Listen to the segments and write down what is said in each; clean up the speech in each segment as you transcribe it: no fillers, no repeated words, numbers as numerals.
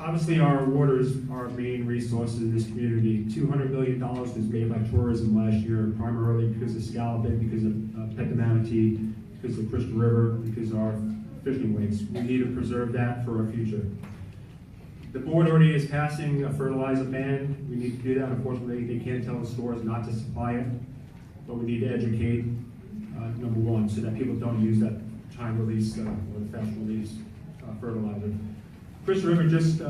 Obviously, our water is our main resource in this community. $200 million was made by tourism last year, primarily because of scalloping, because of Petamanatee, because of Crystal River, because of our fishing lakes. We need to preserve that for our future. The board already is passing a fertilizer ban. We need to do that. Unfortunately, they can't tell the stores not to supply it, but we need to educate, number one, so that people don't use that time release or the fast release fertilizer. Crystal River just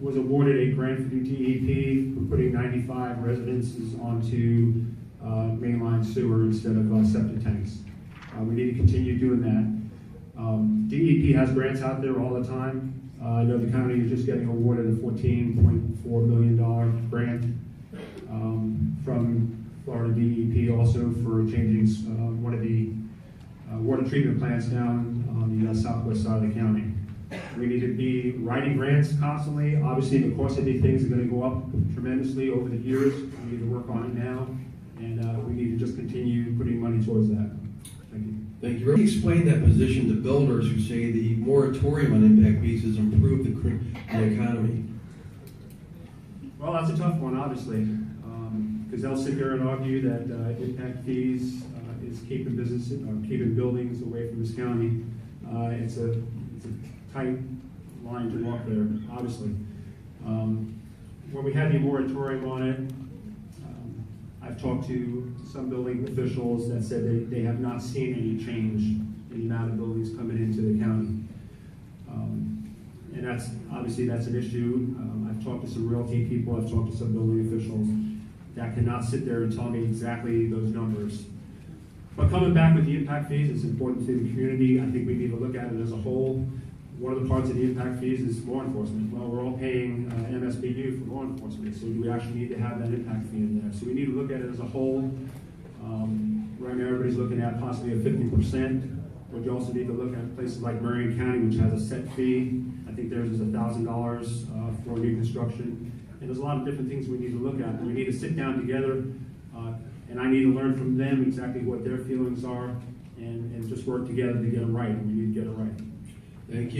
was awarded a grant from DEP for putting 95 residences onto mainline sewer instead of septic tanks. We need to continue doing that. DEP has grants out there all the time. I know the county is just getting awarded a $14.4 million grant from Florida DEP also for changing one of the water treatment plants down on the southwest side of the county. We need to be writing grants constantly. Obviously, the cost of these things are going to go up tremendously over the years. We need to work on it now, and we need to just continue putting money towards that. Thank you. Thank you. Can you explain that position to builders who say the moratorium on impact fees has improved the economy? Well, that's a tough one, obviously, because they'll sit there and argue that impact fees is keeping keeping buildings away from this county. It's a tight line to walk there, obviously. When we had the moratorium on it, I've talked to some building officials that said they have not seen any change in the amount of buildings coming into the county. And that's an issue. I've talked to some realty people, I've talked to some building officials that cannot sit there and tell me exactly those numbers. But coming back with the impact fees, it's important to the community. I think we need to look at it as a whole. One of the parts of the impact fees is law enforcement. Well, we're all paying MSBU for law enforcement, so do we actually need to have that impact fee in there? So we need to look at it as a whole. Right now, everybody's looking at possibly a 50%, but you also need to look at places like Marion County, which has a set fee. I think theirs is $1,000 for new construction. And there's a lot of different things we need to look at. We need to sit down together, and I need to learn from them exactly what their feelings are, and just work together to get it right. And we need to get it right. Thank you.